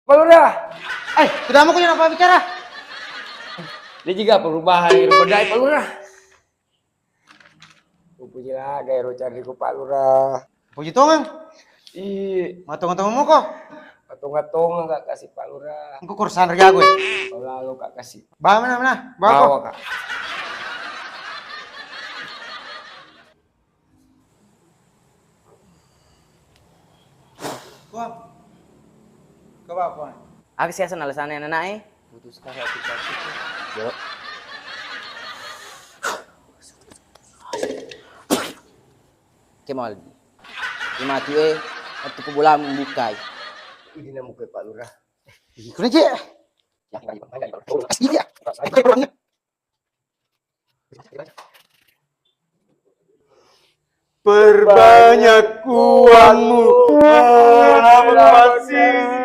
Pak Lurah. Sudah mau punya apa bicara? Dia juga perubahan di bedai Pak Lurah. Pujilah gaya cari ku Pak Lurah. Puji tongang. Matong-matong mau kok. Patung-patung enggak kasih Pak Lurah. Engkau kursan kerja gue. Lalu kak kasih. Bawa mana? Bawa kok. Kak. Wah. Kau apa? Aku sih asal alasannya anak Putus sekali hati itu. Yo. Kemal. Mati waktu ku bola membuka. Ini nama ke Pak Lurah. Ikut aja. Iya. Perbanyak uangmu. Masih